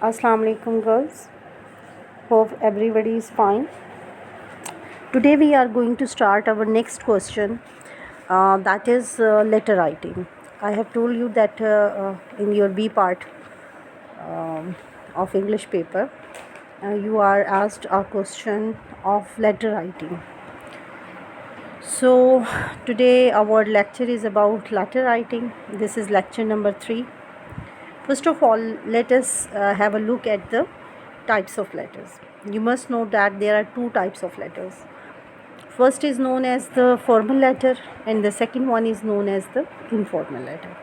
Assalamu alaikum girls. Hope everybody is fine. Today we are going to start our next question, that is letter writing. I have told you that in your B part of English paper, you are asked a question of letter writing. So today our lecture is about letter writing. This is lecture number 3. First of all, let us have a look at the types of letters. You must know that there are two types of letters. First is known as the formal letter and the second one is known as the informal letter.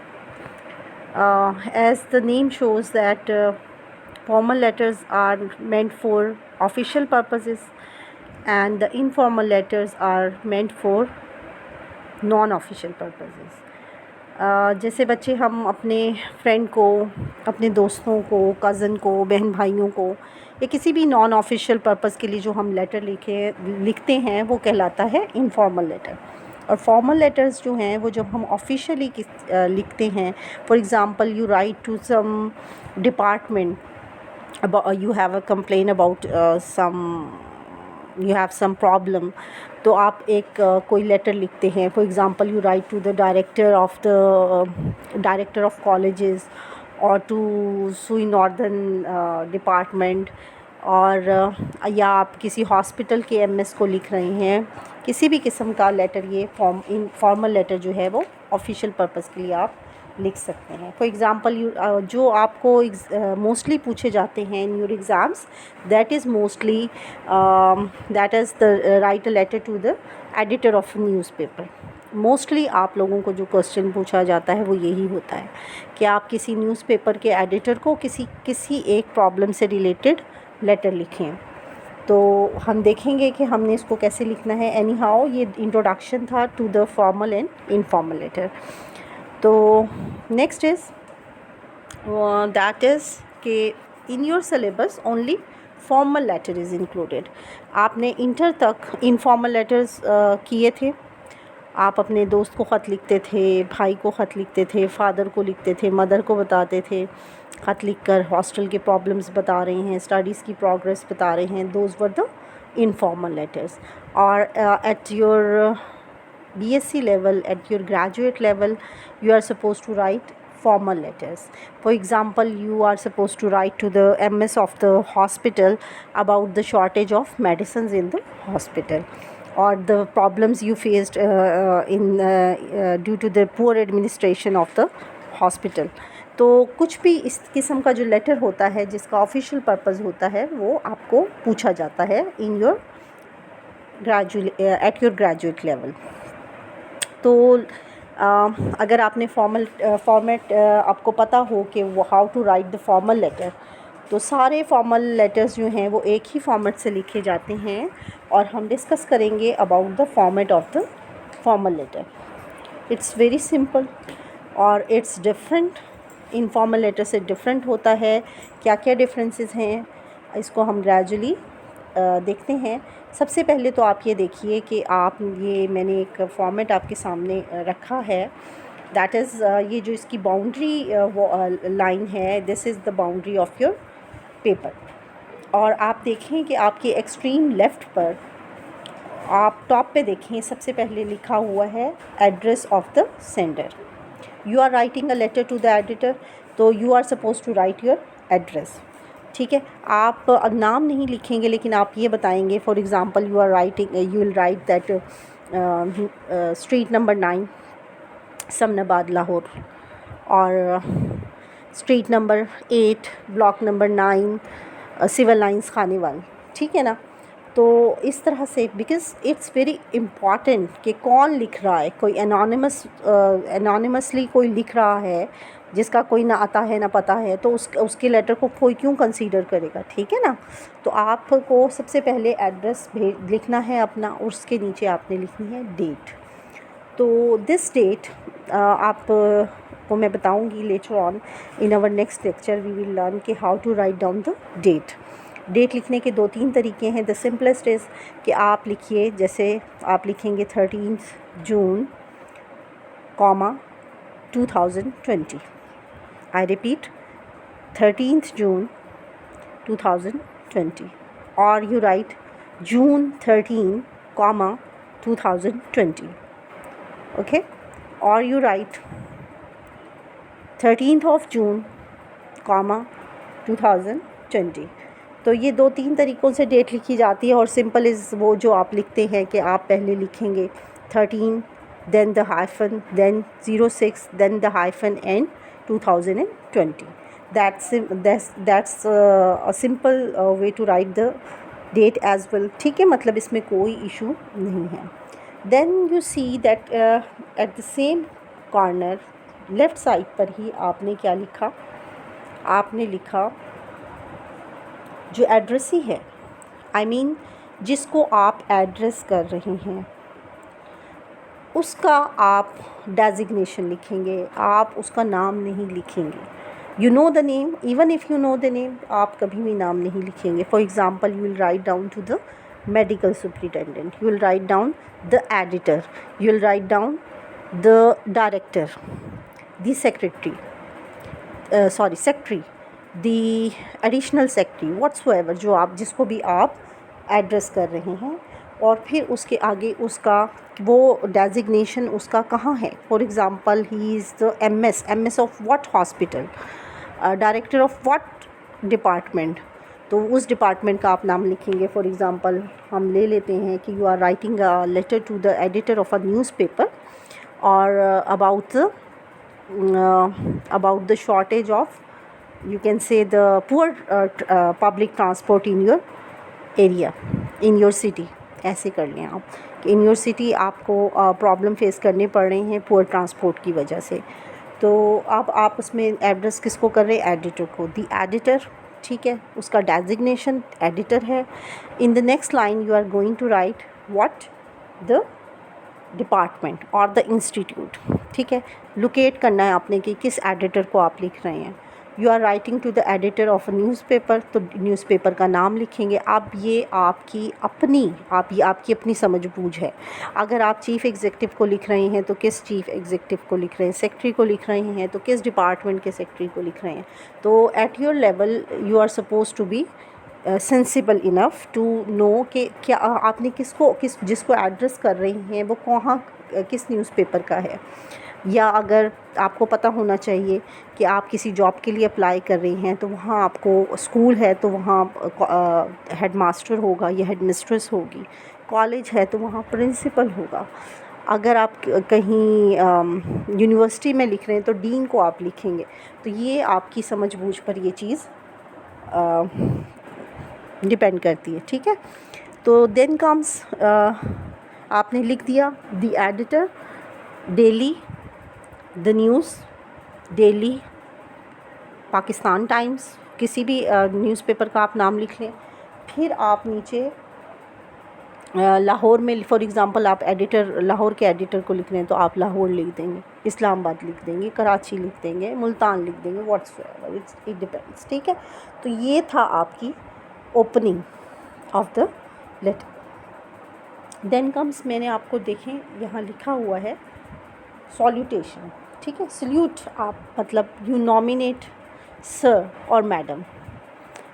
As the name shows that formal letters are meant for official purposes and the informal letters are meant for non-official purposes. जैसे बच्चे हम अपने friend को, अपने दोस्तों को, cousin को, बहन भाइयों को या किसी भी नॉन ऑफिशियल पर्पस के लिए जो हम लेटर लिखते हैं वो कहलाता है इनफॉर्मल लेटर। और फॉर्मल लेटर्स जो हैं वो जब हम ऑफिशियली लिखते हैं, for example you write to some department, you have a complain about you have some problem, तो आप एक कोई लेटर लिखते हैं। For example you write to the director of colleges और टू सुई नॉर्दर्न डिपार्टमेंट, और या आप किसी हॉस्पिटल के एमएस को लिख रहे हैं। किसी भी किस्म का लेटर, ये फॉर्मल लेटर जो है वो ऑफिशियल पर्पस के लिए आप लिख सकते हैं। फॉर एग्ज़ाम्पल जो आपको मोस्टली पूछे जाते हैं in your exams, that is mostly that is the write a letter to the editor of newspaper. Mostly आप लोगों को जो क्वेश्चन पूछा जाता है वो यही होता है कि आप किसी न्यूज़पेपर के एडिटर को किसी एक प्रॉब्लम से रिलेटेड लेटर लिखें। तो हम देखेंगे कि हमने इसको कैसे लिखना है। एनी हाउ, ये इंट्रोडक्शन था to the formal and informal letter. तो नेक्स्ट इज़ दैट इज़ कि in your syllabus only formal letter is included. आपने इंटर तक इनफॉर्मल लेटर्स किए थे। आप अपने दोस्त को ख़त लिखते थे, भाई को ख़त लिखते थे, फादर को लिखते थे, मदर को बताते थे, ख़त लिख कर हॉस्टल के प्रॉब्लम्स बता रहे हैं, स्टडीज़ की प्रोग्रेस बता रहे हैं। Those were the informal letters. और at your BSc level, at your graduate level, you are supposed to write formal letters. For example, you are supposed to write to the MS of the hospital about the shortage of medicines in the hospital, or the problems you faced due to the poor administration of the hospital. तो कुछ भी इस किस्म का जो letter होता है जिसका ऑफिशियल पर्पस होता है वो आपको पूछा जाता है in your at your graduate level. तो अगर आपने फॉर्मेट आपको पता हो कि वो how to write the formal letter, तो सारे फॉर्मल लेटर्स जो हैं वो एक ही फॉर्मेट से लिखे जाते हैं और हम डिस्कस करेंगे about the format of the formal letter. It's very simple और इट्स डिफरेंट। इनफॉर्मल लेटर से डिफरेंट होता है। क्या क्या डिफरेंसेस हैं इसको हम ग्रेजुअली देखते हैं। सबसे पहले तो आप ये देखिए कि मैंने एक फॉर्मेट आपके सामने रखा है। दैट इज़ ये जो इसकी बाउंड्री लाइन है, this is the boundary of your paper. और आप देखें कि आपके एक्सट्रीम लेफ़्ट पर आप टॉप पे देखें, सबसे पहले लिखा हुआ है address of the sender. You are writing a letter to the editor, तो you are suppose to write your address. ठीक है, आप नाम नहीं लिखेंगे लेकिन आप ये बताएंगे। For example you will write that street number 9 Samanabad Lahore, और street number 8 block number 9 civil lines Khanewal. ठीक है ना। तो इस तरह से, बिकॉज़ इट्स वेरी इम्पॉर्टेंट कि कौन लिख रहा है। कोई एनोनिमसली कोई लिख रहा है जिसका कोई ना आता है ना पता है, तो उसके लेटर को कोई क्यों कंसीडर करेगा। ठीक है ना। तो आपको सबसे पहले एड्रेस लिखना है अपना, और उसके नीचे आपने लिखनी है डेट। तो दिस डेट आपको मैं बताऊंगी letter on in our next lecture. We will learn कि how to write down the date. Date लिखने के 2-3 तरीके हैं। द सिंपलेस्ट इज़ कि आप लिखिए, जैसे आप लिखेंगे 13 जून 2020। I repeat 13 June 2020, or you write June 13, 2020, okay, or you write 13th of June, 2020। तो ये 2-3 तरीक़ों से डेट लिखी जाती है, और सिंपल इज़ वो जो आप लिखते हैं कि आप पहले लिखेंगे 13, then the hyphen, then 06, then the hyphen and 2020। That's a simple way to write the date as well, ठीक है, मतलब इसमें कोई इशू नहीं है। Then you see that at the same corner left side पर ही आपने क्या लिखा, आपने लिखा जो एड्रेस ही है, I mean जिसको आप एड्रेस कर रहे हैं उसका आप डेजिग्नेशन लिखेंगे, आप उसका नाम नहीं लिखेंगे। You know the name, even if you know the name, आप कभी भी नाम नहीं लिखेंगे। For example you will write down to the medical superintendent, you will write down the editor, you will write down the director, the secretary, secretary, the additional secretary, whatsoever, जो आप जिसको भी आप एड्रेस कर रहे हैं, और फिर उसके आगे उसका वो डेजिग्नेशन उसका कहाँ है। For example he is the MS of what hospital, director of what department, तो उस डिपार्टमेंट का आप नाम लिखेंगे। फॉर एग्ज़ाम्पल हम ले लेते हैं कि you are writing a letter to the editor of a newspaper और about the shortage of, you can say the poor public transport in your area, in your city। ऐसे कर लें आप कि इन योर सिटी आपको problem face करने पड़ रहे हैं पुअर ट्रांसपोर्ट की वजह से। तो अब आप उसमें एड्रेस किसको कर रहे हैं, एडिटर को, दी एडिटर, ठीक है, उसका डेजिग्नेशन एडिटर है। In the next line you are going to write what, the department और द इंस्टीट्यूट, ठीक है, लोकेट करना है आपने कि किस एडिटर को आप लिख रहे हैं। You are writing to the editor of a newspaper, तो न्यूज़पेपर का नाम लिखेंगे। अब ये आपकी अपनी समझ बूझ है। अगर आप चीफ़ एग्जीक्यूटिव को लिख रहे हैं तो किस चीफ़ एग्जीक्यूटिव को लिख रहे हैं, सेक्रेटरी को लिख रहे हैं तो किस डिपार्टमेंट के सेक्रेटरी को लिख रहे हैं। तो at your level you are suppose to be sensible enough to know कि क्या आपने जिसको एड्रेस कर रहे हैं वो कहाँ किस न्यूज़पेपर का है। या अगर आपको पता होना चाहिए कि आप किसी जॉब के लिए अप्लाई कर रही हैं तो वहाँ आपको स्कूल है तो वहाँ हेड मास्टर होगा या हेड मिस्ट्रेस होगी, कॉलेज है तो वहाँ प्रिंसिपल होगा। अगर आप कहीं यूनिवर्सिटी में लिख रहे हैं तो डीन को आप लिखेंगे। तो ये आपकी समझ बूझ पर ये चीज़ डिपेंड करती है, ठीक है। तो देन कम्स, आपने लिख दिया the editor, daily, the news, daily, Pakistan times, किसी भी न्यूज़पेपर का आप नाम लिख लें। फिर आप नीचे लाहौर में, फॉर एग्ज़ाम्पल आप एडिटर, लाहौर के एडिटर को लिख रहे हैं तो आप लाहौर लिख देंगे, इस्लामाबाद लिख देंगे, कराची लिख देंगे, मुल्तान लिख देंगे, व्हाट्सएवर, इट डिपेंड्स, ठीक है। तो ये था आपकी opening of the letter. Then comes, मैंने आपको देखें यहाँ लिखा हुआ है सॉल्यूटेशन, ठीक है। सल्यूट आप मतलब यू नॉमिनेट सर और madam.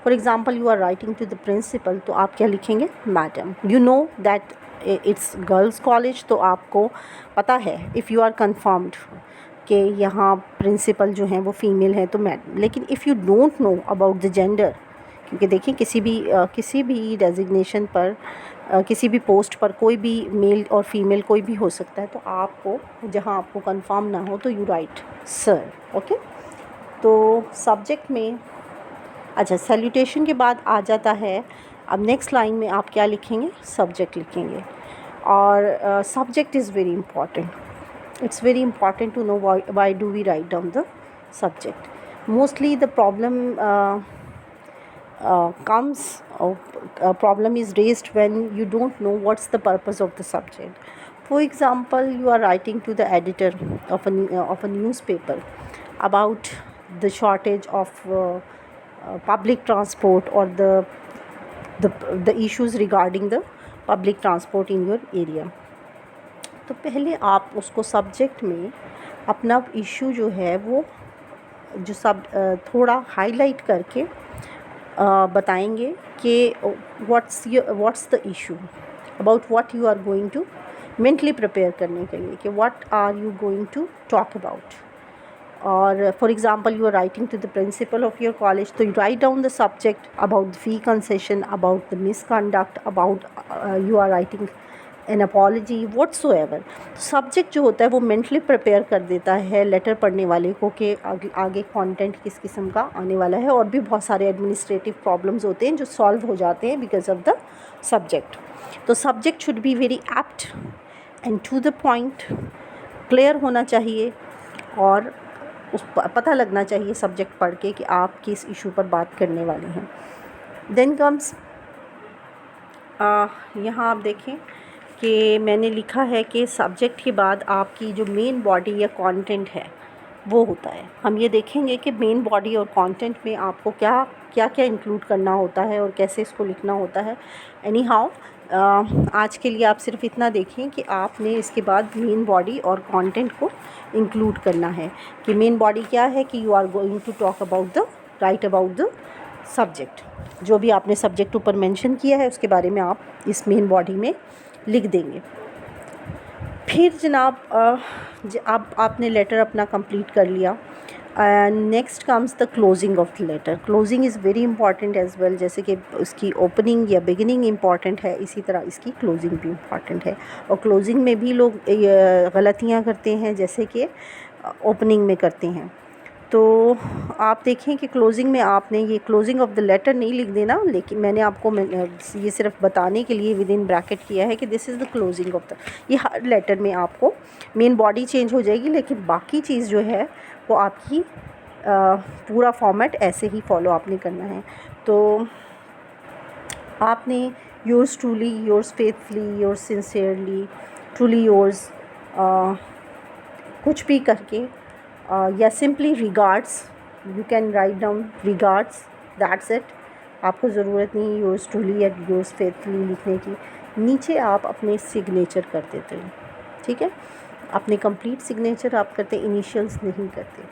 For example you are writing to the principal तो आप क्या लिखेंगे, madam. You know that it's girls college, तो आपको पता है इफ़ यू आर कन्फर्म्ड कि यहाँ प्रिंसिपल जो हैं वो फ़ीमेल हैं तो मैडम। लेकिन if you don't know about the gender, क्योंकि देखिए किसी भी डेजिग्नेशन पर किसी भी पोस्ट पर कोई भी मेल और फीमेल कोई भी हो सकता है, तो आपको जहाँ आपको कंफर्म ना हो तो यू राइट सर, ओके। तो सब्जेक्ट में, अच्छा, सैल्यूटेशन के बाद आ जाता है, अब नेक्स्ट लाइन में आप क्या लिखेंगे, सब्जेक्ट लिखेंगे। और subject is very important, it's very important to know why do we write down the subject. Mostly the problem problem is raised when you don't know what's the purpose of the subject. For example, you are writing to the editor of a newspaper about the shortage of public transport or the issues regarding the public transport in your area. तो पहले आप उसको subject में अपना issue जो है वो थोड़ा हाईलाइट करके बताएंगे कि what's the issue, about what you are going to mentally prepare करने के लिए कि what are you going to talk about. और for example you are writing to the principal of your college, तो you write down the subject, about the fee concession, about the misconduct, about you are writing an apology, whatsoever. Subject जो होता है वो mentally prepare कर देता है letter पढ़ने वाले को कि आगे कंटेंट किस किस्म का आने वाला है। और भी बहुत सारे एडमिनिस्ट्रेटिव प्रॉब्लम्स होते हैं जो सॉल्व हो जाते हैं बिकॉज ऑफ द सब्जेक्ट। तो subject should be very apt and to the point, clear होना चाहिए और उस पता लगना चाहिए सब्जेक्ट पढ़ के कि आप किस इशू पर बात करने वाले हैं। देन कम्स यहाँ आप देखें कि मैंने लिखा है कि सब्जेक्ट के बाद आपकी जो मेन बॉडी या कंटेंट है वो होता है। हम ये देखेंगे कि मेन बॉडी और कंटेंट में आपको क्या क्या इंक्लूड करना होता है और कैसे इसको लिखना होता है। एनी हाउ आज के लिए आप सिर्फ इतना देखें कि आपने इसके बाद मेन बॉडी और कंटेंट को इंक्लूड करना है कि मेन बॉडी क्या है कि you are going to talk about the write about the subject, जो भी आपने सब्जेक्ट ऊपर मेंशन किया है उसके बारे में आप इस मेन बॉडी में लिख देंगे। फिर जनाब अब आपने लेटर अपना कंप्लीट कर लिया। Next comes the closing of the letter. Closing is very important as well, जैसे कि उसकी ओपनिंग या बिगिनिंग इंपॉर्टेंट है, इसी तरह इसकी क्लोजिंग भी इंपॉर्टेंट है। और क्लोजिंग में भी लोग गलतियाँ करते हैं जैसे कि ओपनिंग में करते हैं। तो आप देखें कि क्लोजिंग में आपने ये क्लोजिंग ऑफ द लेटर नहीं लिख देना, लेकिन मैंने आपको ये सिर्फ बताने के लिए विद इन ब्रैकेट किया है कि this is the closing of the. ये हर लेटर में आपको मेन बॉडी चेंज हो जाएगी लेकिन बाकी चीज़ जो है वो आपकी पूरा फॉर्मेट ऐसे ही फॉलो आपने करना है। तो आपने yours truly, yours faithfully, yours sincerely, truly yours कुछ भी करके या simply regards, you can write down regards, that's it. आपको ज़रूरत नहीं योर्स ट्रूली या योर्स फेथफुली लिखने की। नीचे आप अपने सिग्नेचर कर देते हैं, ठीक है। अपने कंप्लीट सिग्नेचर आप करते, इनिशियल्स नहीं करते।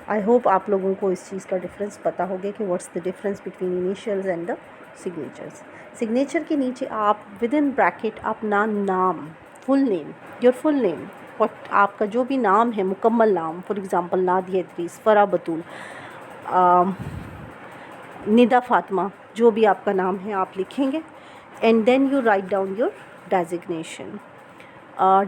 आई होप आप लोगों को इस चीज़ का डिफरेंस पता होगा कि what's the difference between initials and the signatures. Signature के नीचे आप विद इन ब्रैकेट अपना नाम, full name, your full name, और आपका जो भी नाम है मुकम्मल नाम, फॉर एग्ज़ाम्पल नादिया इद्रीस, फ़रा बतूल, निदा फ़ातिमा, जो भी आपका नाम है आप लिखेंगे। And then you write down your designation.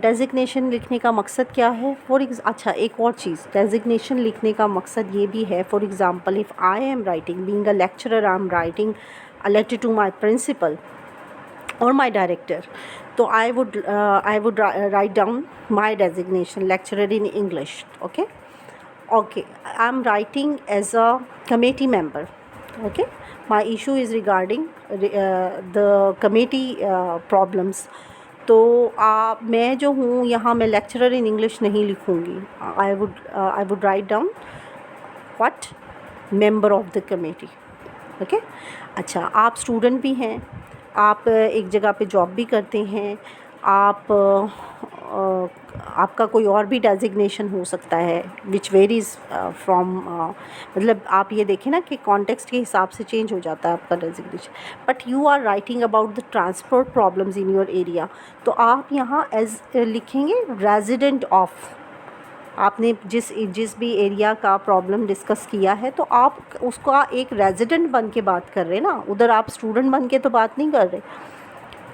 Designation लिखने का मकसद क्या है? अच्छा एक और चीज़, डेजिग्नेशन लिखने का मकसद ये भी है, for example if I am writing, being a lecturer, I am writing a letter to my principal or my director, so I would write down my designation, lecturer in English. Okay, I'm writing as a committee member. Okay, my issue is regarding the committee problems. तो मैं जो हूँ यहाँ मैं lecturer in English नहीं लिखूँगी। I would write down what member of the committee. Okay अच्छा, आप स्टूडेंट भी हैं, आप एक जगह पे जॉब भी करते हैं, आपका कोई और भी डेजिग्नेशन हो सकता है विच वेरीज़ फ्रॉम, मतलब आप ये देखें ना कि कॉन्टेक्स्ट के हिसाब से चेंज हो जाता है आपका designation. But you are writing about the transport problems in your area, तो आप यहाँ एज लिखेंगे रेजिडेंट ऑफ। आपने जिस भी एरिया का प्रॉब्लम डिस्कस किया है तो आप उसका एक रेजिडेंट बन के बात कर रहे हैं ना, उधर आप स्टूडेंट बन के तो बात नहीं कर रहे,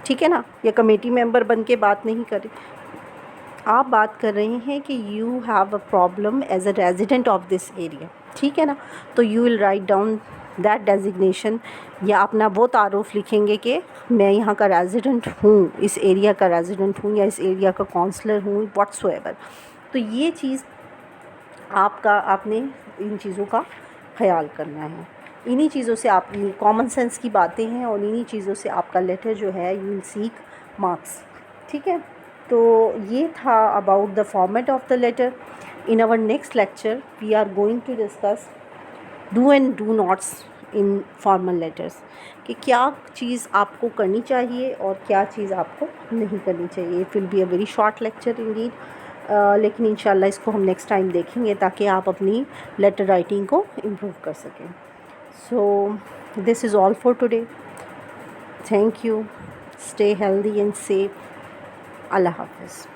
ठीक है ना, या कमेटी मेंबर बन के बात नहीं कर रहे। आप बात कर रहे हैं कि you have a problem as a resident of this area, ठीक है ना। तो you will write down that designation, या अपना वो तारुफ लिखेंगे कि मैं यहाँ का रेजिडेंट हूँ, इस एरिया का रेजिडेंट हूँ या इस एरिया का काउंसलर हूँ, व्हाट्सोएवर। तो ये चीज़ आपने इन चीज़ों का ख्याल करना है। इन्हीं चीज़ों से आप, ये कॉमन सेंस की बातें हैं और इन्हीं चीज़ों से आपका लेटर जो है यू विल सीक मार्क्स, ठीक है। तो ये था about the format of the letter. In our next lecture we are going to discuss do and do nots in formal letters, कि क्या चीज़ आपको करनी चाहिए और क्या चीज़ आपको नहीं करनी चाहिए। It will be a very short lecture Indeed, लेकिन इंशाल्लाह इसको हम नेक्स्ट टाइम देखेंगे ताकि आप अपनी लेटर राइटिंग को इम्प्रूव कर सकें। So this is all for today. Thank you. Stay healthy and safe. अल्लाह हाफ़िज़।